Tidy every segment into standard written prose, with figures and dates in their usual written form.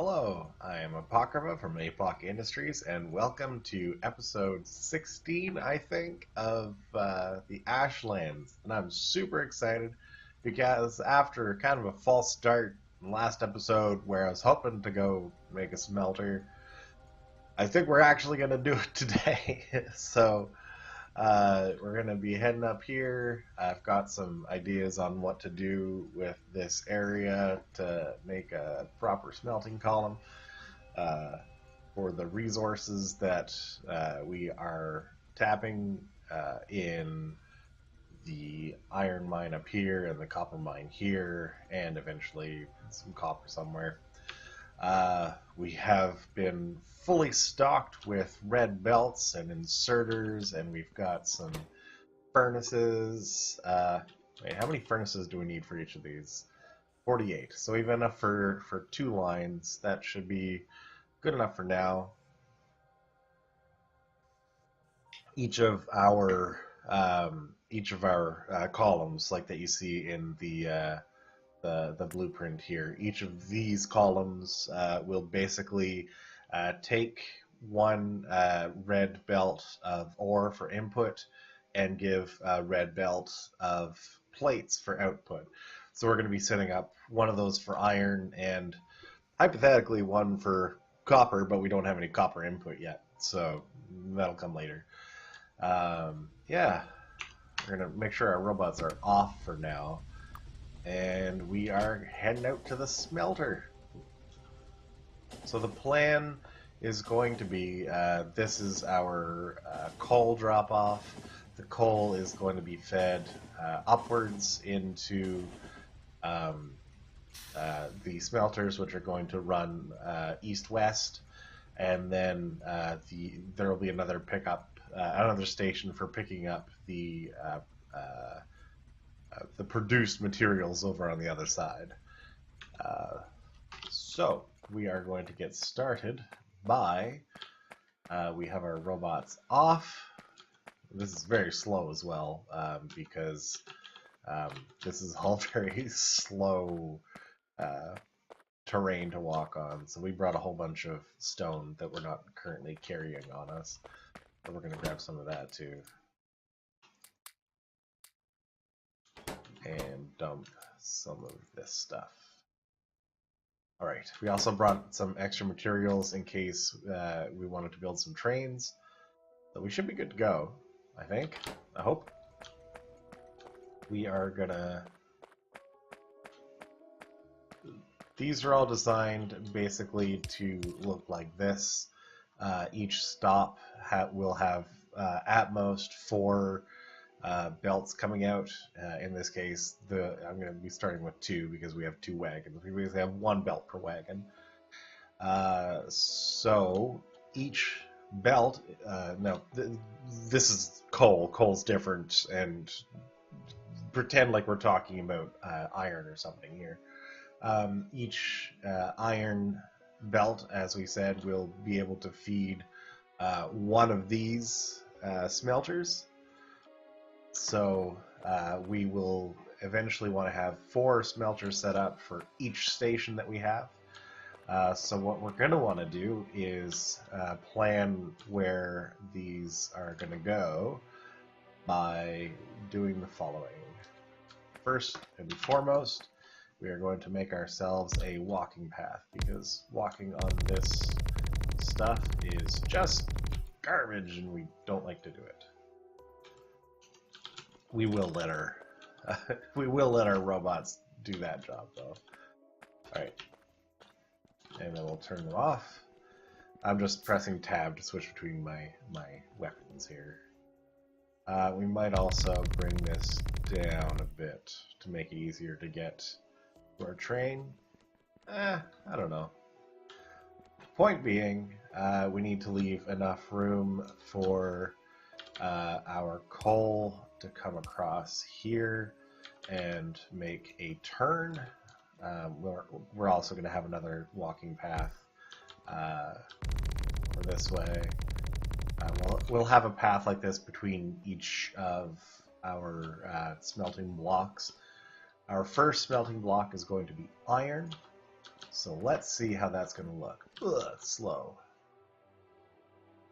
Hello, I am Apocrypha from Apoc Industries, and welcome to episode 16, I think, of the Ashlands. And I'm super excited because after kind of a false start in the last episode where I was hoping to go make a smelter, I think we're actually going to do it today. So we're going to be heading up here. I've got some ideas on what to do with this area to make a proper smelting column uh, for the resources that we are tapping in the iron mine up here and the copper mine here, and eventually some copper somewhere. We have been fully stocked with red belts and inserters, and we've got some furnaces. Wait, how many furnaces do we need for each of these? 48. So we have enough for 2 lines. That should be good enough for now. Each of our columns, like that you see in the blueprint here. Each of these columns will basically take one red belt of ore for input and give a red belt of plates for output. So we're going to be setting up one of those for iron and hypothetically one for copper, but we don't have any copper input yet, so that'll come later. Yeah, we're going to make sure our robots are off for now. And we are heading out to the smelter. So the plan is going to be, this is our coal drop-off. The coal is going to be fed upwards into the smelters, which are going to run east-west, and then there will be another another station for picking up the produced materials over on the other side. So we are going to get started by, we have our robots off. This is very slow as well, because this is all very slow terrain to walk on. So we brought a whole bunch of stone that we're not currently carrying on us. So we're going to grab some of that too. And dump some of this stuff. Alright, we also brought some extra materials in case we wanted to build some trains. So we should be good to go, I think. I hope. We are gonna... These are all designed basically to look like this. Each stop will have at most 4 belts coming out. In this case, I'm going to be starting with 2 because we have 2 wagons. We basically have 1 belt per wagon. So each belt, this is coal. Coal's different, and pretend like we're talking about iron or something here. Each iron belt, as we said, will be able to feed 1 of these smelters. So we will eventually want to have 4 smelters set up for each station that we have. So what we're going to want to do is plan where these are going to go by doing the following. First and foremost, we are going to make ourselves a walking path, because walking on this stuff is just garbage and we don't like to do it. We will let our robots do that job though. Alright. And then we'll turn them off. I'm just pressing tab to switch between my weapons here. We might also bring this down a bit to make it easier to get to our train. I don't know. Point being, we need to leave enough room for our coal to come across here and make a turn. We're also going to have another walking path for this way. We'll have a path like this between each of our smelting blocks. Our first smelting block is going to be iron. So let's see how that's going to look. Ugh, it's slow.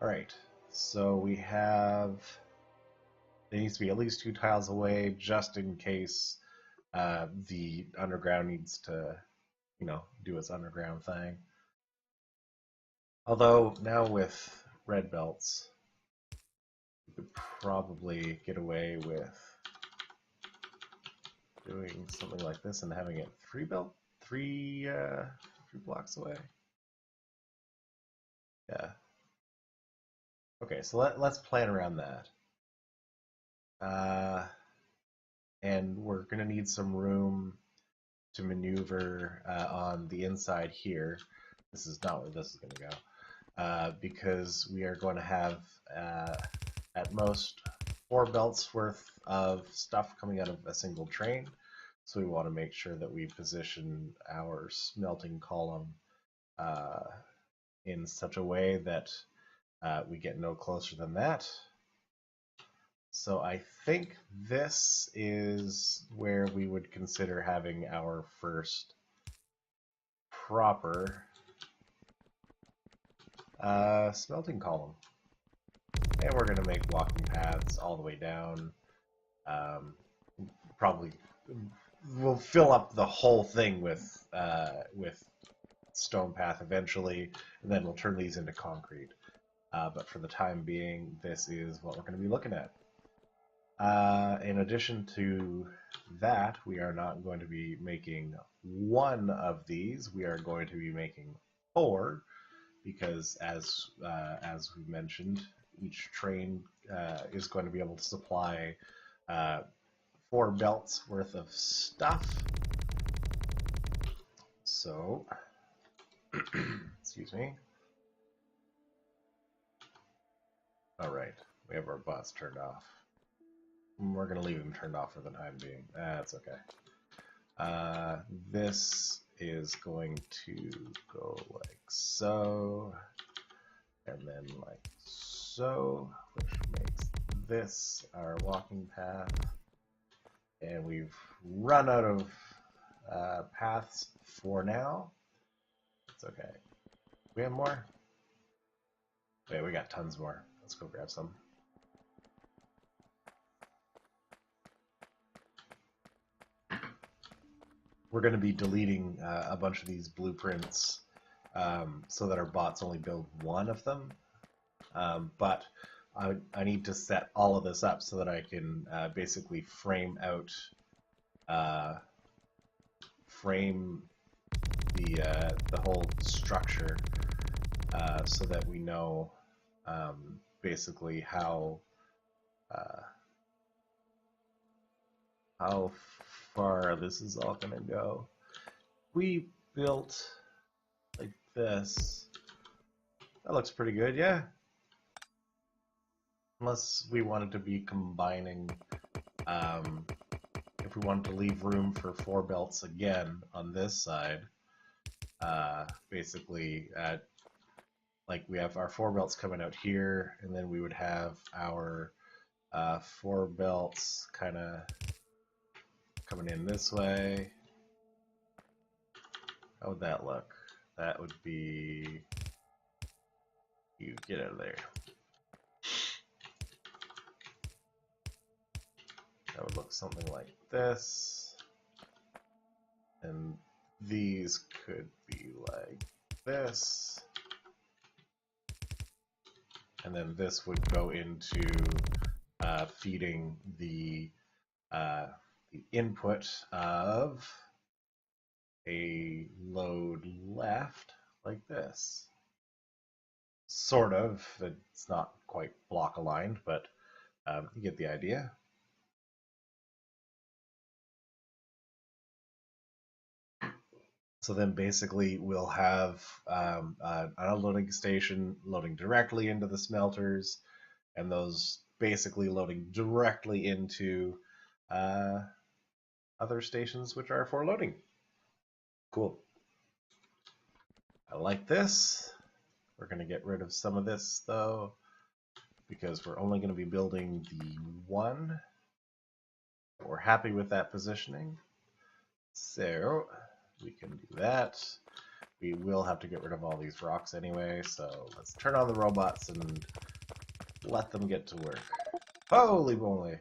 Alright, so we have... It needs to be at least 2 tiles away, just in case the underground needs to, you know, do its underground thing. Although, now with red belts, we could probably get away with doing something like this and having it 3 blocks away. Yeah. Okay, so let's plan around that. And we're going to need some room to maneuver on the inside here. This is not where this is going to go. Because we are going to have at most 4 belts worth of stuff coming out of a single train. So we want to make sure that we position our smelting column in such a way that we get no closer than that. So I think this is where we would consider having our first proper smelting column. And we're going to make walking paths all the way down. Probably we'll fill up the whole thing with stone path eventually, and then we'll turn these into concrete. But for the time being, this is what we're going to be looking at. In addition to that, we are not going to be making 1 of these. We are going to be making 4, because as we mentioned, each train is going to be able to supply 4 belts worth of stuff. So, excuse me. All right, we have our bus turned off. We're going to leave them turned off for the time being. That's okay. This is going to go like so, and then like so, which makes this our walking path. And we've run out of paths for now. It's okay. We have more? Wait, we got tons more. Let's go grab some. We're going to be deleting a bunch of these blueprints so that our bots only build 1 of them. But I need to set all of this up so that I can basically frame out the whole structure so that we know basically how far this is all going to go. We built like this. That looks pretty good, yeah. Unless we wanted to be combining, if we wanted to leave room for 4 belts again on this side, basically, like we have our 4 belts coming out here, and then we would have our 4 belts kind of coming in this way. How would that look? That would be... You get out of there. That would look something like this. And these could be like this. And then this would go into feeding the input of a load left, like this. Sort of. It's not quite block aligned, but you get the idea. So then basically we'll have an unloading station loading directly into the smelters, and those basically loading directly into other stations which are for loading. Cool. I like this. We're going to get rid of some of this though, because we're only going to be building the 1. We're happy with that positioning. So we can do that. we will have to get rid of all these rocks anyway, so let's turn on the robots and let them get to work. Holy moly!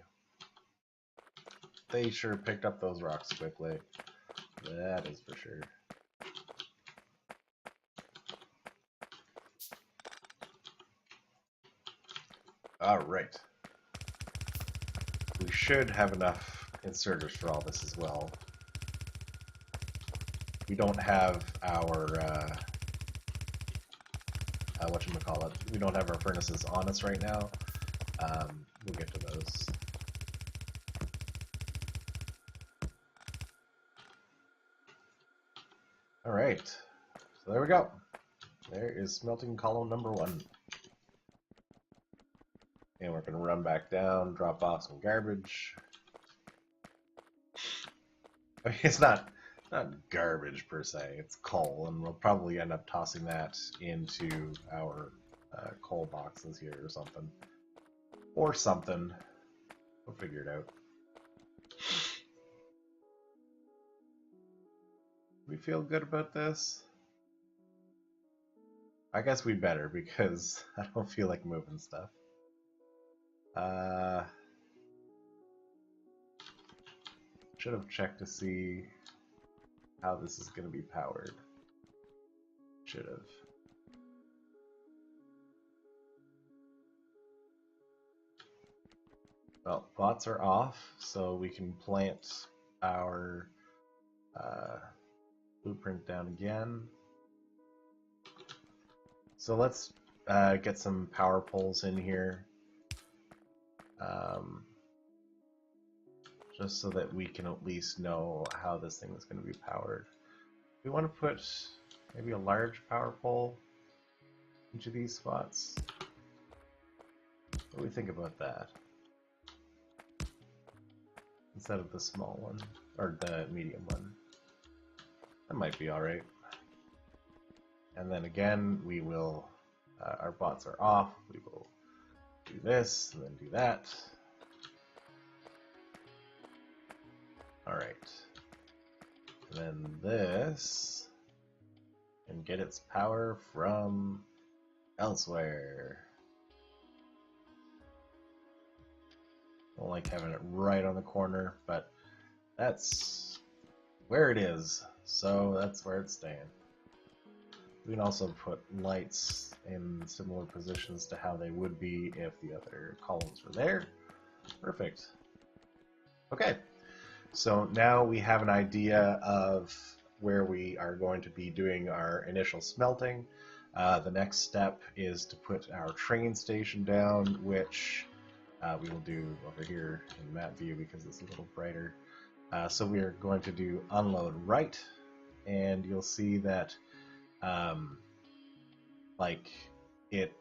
They sure picked up those rocks quickly. That is for sure. Alright. We should have enough inserters for all this as well. We don't have our, whatchamacallit, we don't have our furnaces on us right now. We'll get to those. Alright, so there we go. There is smelting column number 1. And we're going to run back down, drop off some garbage. I mean, it's not garbage per se, it's coal, and we'll probably end up tossing that into our coal boxes here or something. Or something. We'll figure it out. We feel good about this? I guess we better, because I don't feel like moving stuff. Should have checked to see how this is going to be powered. Should have. Well, bots are off, so we can plant our blueprint down again. So let's get some power poles in here. Just so that we can at least know how this thing is going to be powered. We want to put maybe a large power pole into these spots. What do we think about that? Instead of the small one, or the medium one. That might be alright. And then again, we will, our bots are off, we will do this, and then do that. Alright. And then this can get its power from elsewhere. I don't like having it right on the corner, but that's where it is, so that's where it's staying. We can also put lights in similar positions to how they would be if the other columns were there. Perfect. Okay. So now we have an idea of where we are going to be doing our initial smelting. The next step is to put our train station down, which we will do over here in map view because it's a little brighter. So we are going to do unload right, and you'll see that like it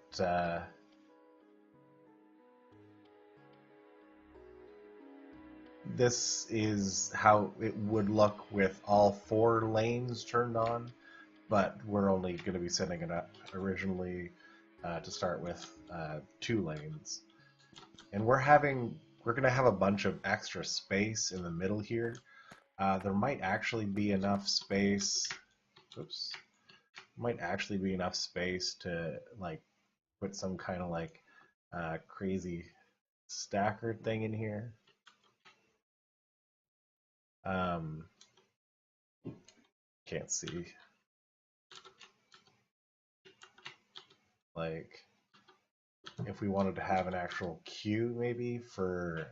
this is how it would look with all 4 lanes turned on, but we're only going to be setting it up originally to start with 2 lanes. And we're going to have a bunch of extra space in the middle here. There might actually be enough space. Oops. Might actually be enough space to like put some kind of like crazy stacker thing in here. Can't see. Like, if we wanted to have an actual queue, maybe for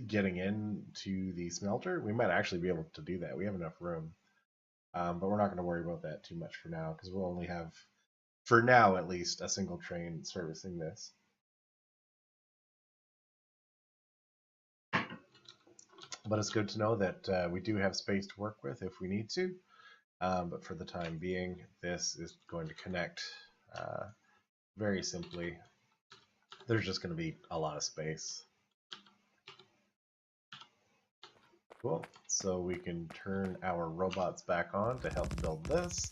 getting into the smelter, we might actually be able to do that. We have enough room, but we're not going to worry about that too much for now, because we'll only have, for now at least, a single train servicing this. But it's good to know that we do have space to work with if we need to. But for the time being, this is going to connect very simply. There's just going to be a lot of space. Cool. So we can turn our robots back on to help build this.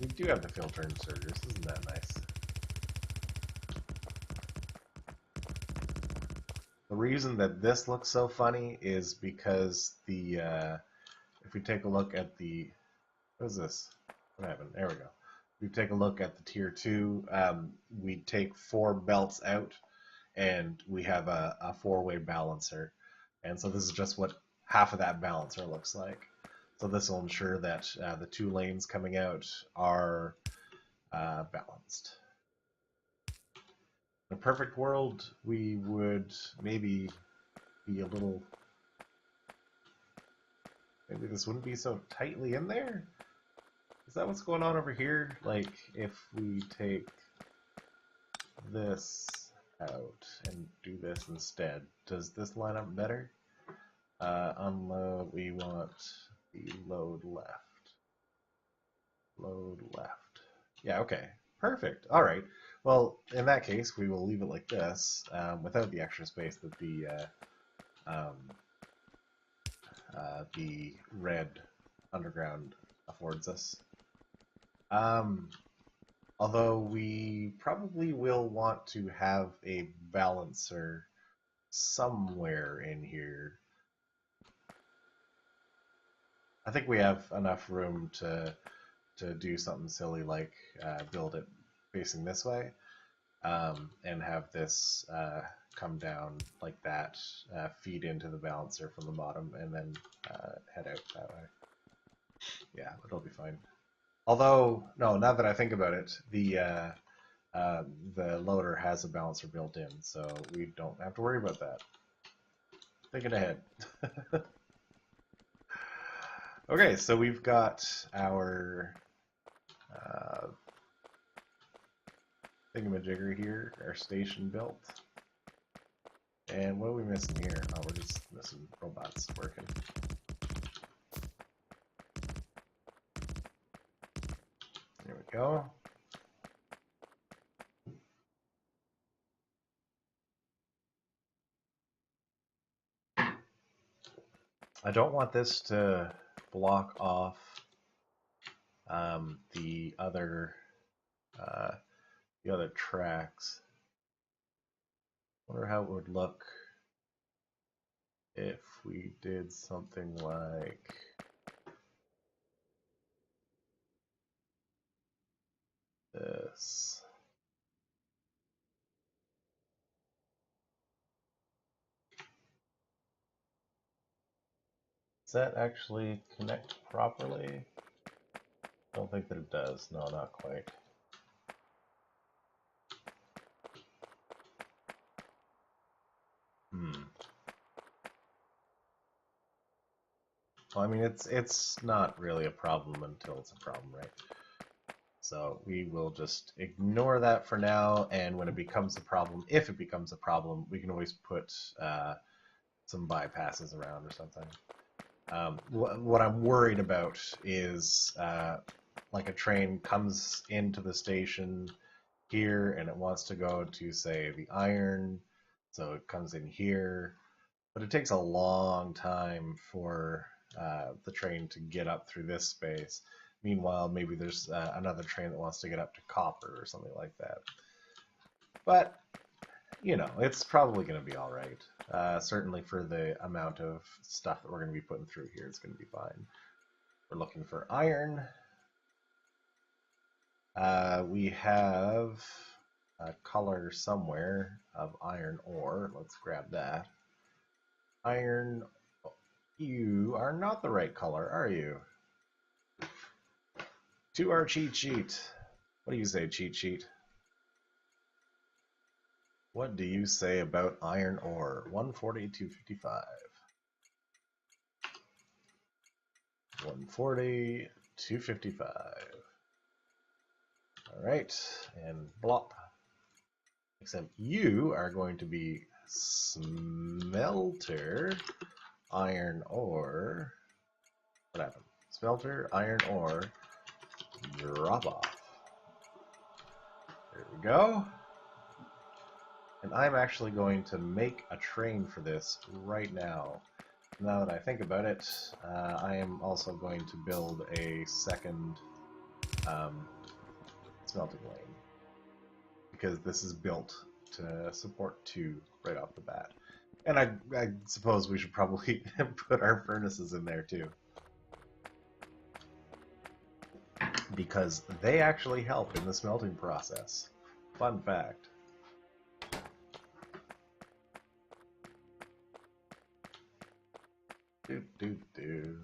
We do have the filter inserters. Isn't that nice? The reason that this looks so funny is because the if we take a look at the what is this? What happened? There we go. If we take a look at the tier 2, we take 4 belts out, and we have a 4-way balancer, and so this is just what half of that balancer looks like. So this will ensure that the 2 lanes coming out are balanced. In a perfect world, we would maybe be a little... Maybe this wouldn't be so tightly in there? Is that what's going on over here? Like, if we take this out and do this instead, does this line up better? Unload, we want the load left. Load left. Yeah, okay. Perfect. All right. Well, in that case, we will leave it like this, without the extra space that the red underground affords us. Although we probably will want to have a balancer somewhere in here. I think we have enough room to do something silly like build it facing this way, and have this come down like that, feed into the balancer from the bottom, and then head out that way. Yeah, it'll be fine. Although, no, now that I think about it, the loader has a balancer built in, so we don't have to worry about that. Thinking ahead. Okay, so we've got our thingamajigger here, our station built. And what are we missing here? Oh, we're just missing robots working. There we go. I don't want this to block off the other tracks. Wonder how it would look if we did something like this. Does that actually connect properly? I don't think that it does. No, not quite. Well, I mean, it's not really a problem until it's a problem, right? So we will just ignore that for now, and when it becomes a problem, if it becomes a problem, we can always put some bypasses around or something. What I'm worried about is like a train comes into the station here and it wants to go to, say, the iron, so it comes in here, but it takes a long time for the train to get up through this space. Meanwhile, maybe there's another train that wants to get up to copper or something like that. But, you know, it's probably going to be all right. Certainly for the amount of stuff that we're going to be putting through here, it's going to be fine. We're looking for iron. We have a color somewhere of iron ore. Let's grab that. Iron, you are not the right color, are you? To our cheat sheet. What do you say, cheat sheet? What do you say about iron ore? 140, 255. 140, 255. Alright, and blop. Except you are going to be smelter, iron ore. What happened? Smelter, iron ore, drop off. There we go. And I'm actually going to make a train for this right now. Now that I think about it, I am also going to build a second smelting lane, because this is built to support 2 right off the bat. And I suppose we should probably put our furnaces in there too, because they actually help in the smelting process. Fun fact. Do.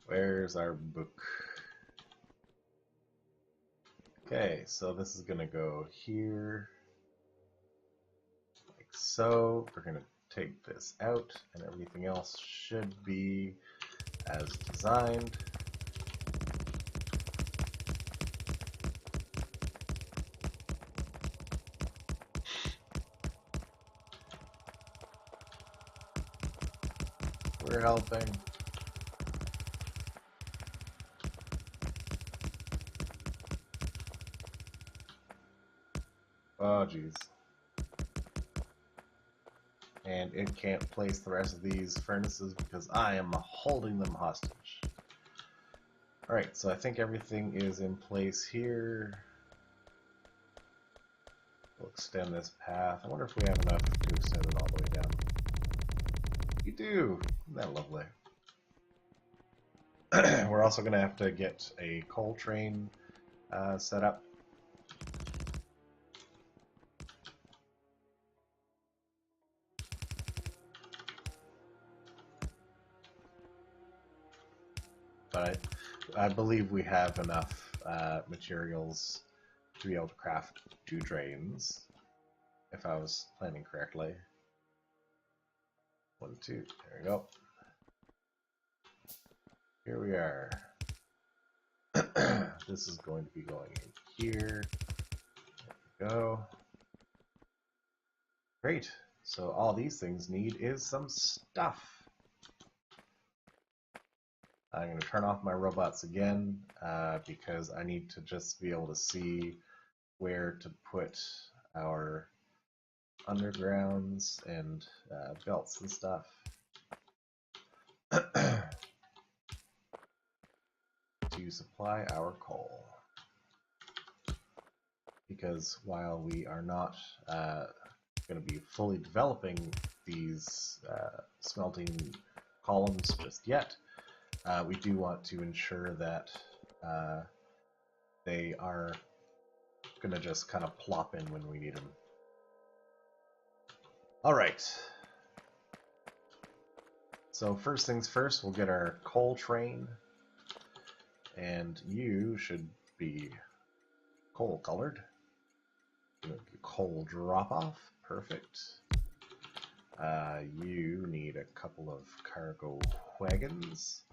Where's our book? Okay, so this is gonna go here, like so. We're gonna take this out, and everything else should be as designed. We're helping. Oh, jeez. And it can't place the rest of these furnaces because I am holding them hostage. Alright, so I think everything is in place here. We'll extend this path. I wonder if we have enough to extend it all the way down. We do! Isn't that lovely? We're also going to have to get a coal train set up. But I believe we have enough materials to be able to craft 2 trains, if I was planning correctly. 1, 2, there we go. Here we are. This is going to be going in here. There we go. Great. So all these things need is some stuff. I'm going to turn off my robots again because I need to just be able to see where to put our undergrounds and belts and stuff. To supply our coal. Because while we are not going to be fully developing these smelting columns just yet, we do want to ensure that they are going to just kind of plop in when we need them. Alright. So first things first, we'll get our coal train. And you should be coal colored. Coal drop off. Perfect. You need a couple of cargo wagons.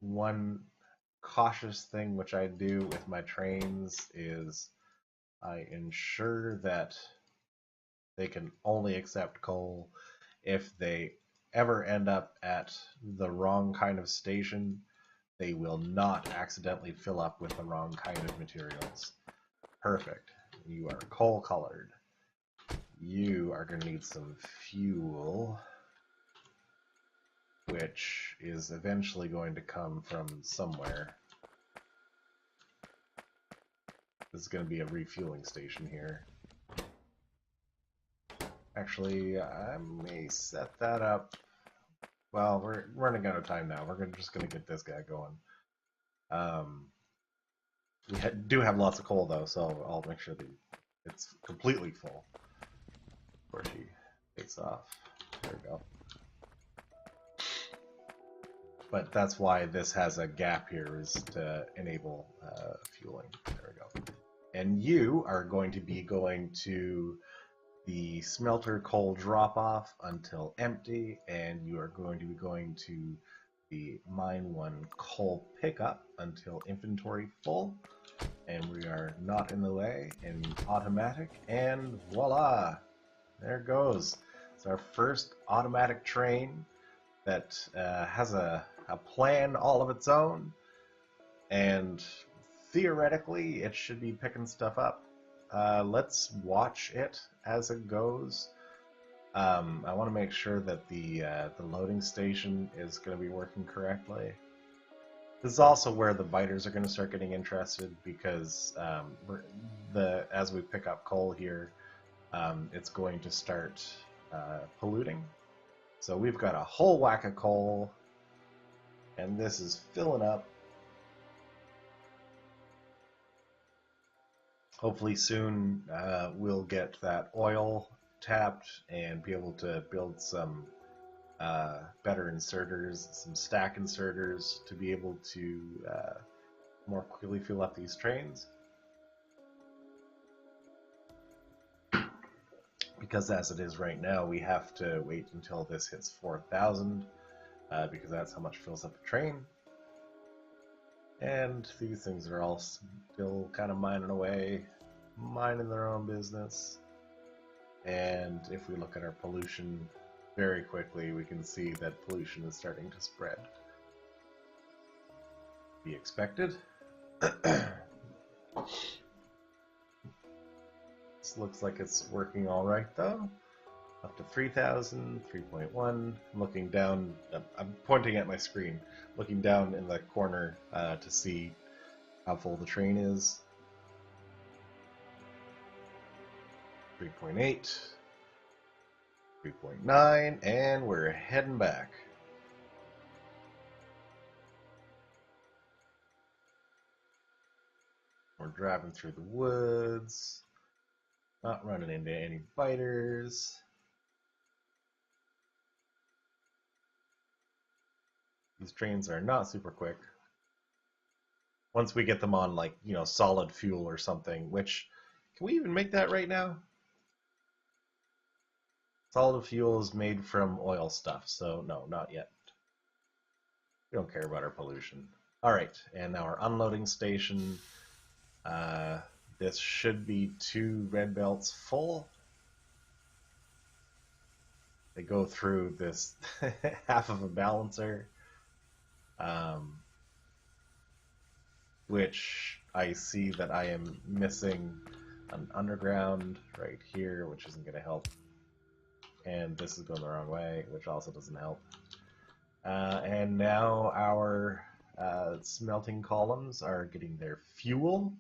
One cautious thing which I do with my trains is I ensure that they can only accept coal if they ever end up at the wrong kind of station. They will not accidentally fill up with the wrong kind of materials. Perfect. You are coal colored. You are going to need some fuel, which is eventually going to come from somewhere. This is going to be a refueling station here. Actually, I may set that up. Well, we're running out of time now. We're just going to get this guy going. We do have lots of coal, though, so I'll make sure that it's completely full before she takes off. There we go. But that's why this has a gap here, is to enable fueling. There we go. And you are going to be going to the smelter coal drop-off until empty, and you are going to be going to the mine 1 coal pickup until inventory full. And we are not in the way, in automatic, and voila! There it goes. It's our first automatic train that has a plan all of its own, and theoretically it should be picking stuff up. Let's watch it as it goes. I want to make sure that the loading station is going to be working correctly. This is also where the biters are going to start getting interested, because as we pick up coal here, it's going to start polluting. So we've got a whole whack of coal, and this is filling up. Hopefully soon we'll get that oil tapped and be able to build some better inserters, some stack inserters to be able to more quickly fill up these trains. Because as it is right now, we have to wait until this hits 4,000 because that's how much fills up a train. And these things are all still kind of mining away, minding their own business. And if we look at our pollution very quickly, we can see that pollution is starting to spread. Be expected. This looks like it's working all right though. Up to 3,000, 3.1. I'm looking down, I'm pointing at my screen, looking down in the corner to see how full the train is. 3.8, 3.9, and we're heading back. We're driving through the woods, not running into any biters. These trains are not super quick. Once we get them on, like, you know, solid fuel or something, which, can we even make that right now? Solid fuel is made from oil stuff, so no, not yet. We don't care about our pollution. Alright, and now our unloading station. This should be 2 red belts full. They go through this half of a balancer, which I see that I am missing an underground right here, which isn't going to help. And this is going the wrong way, which also doesn't help. And now our smelting columns are getting their fuel.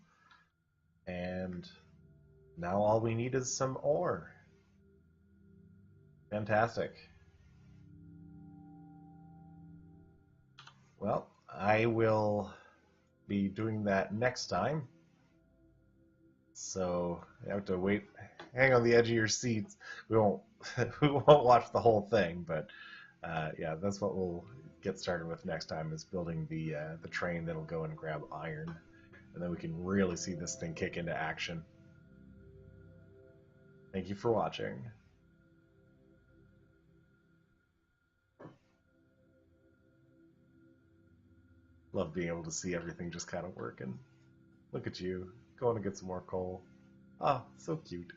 And now all we need is some ore. Fantastic. Well, I will be doing that next time. So you have to wait, hang on the edge of your seats. We won't watch the whole thing, but yeah, that's what we'll get started with next time, is building the train that'll go and grab iron, and then we can really see this thing kick into action. Thank you for watching. Love being able to see everything just kind of working. Look at you, going to get some more coal. Ah, so cute.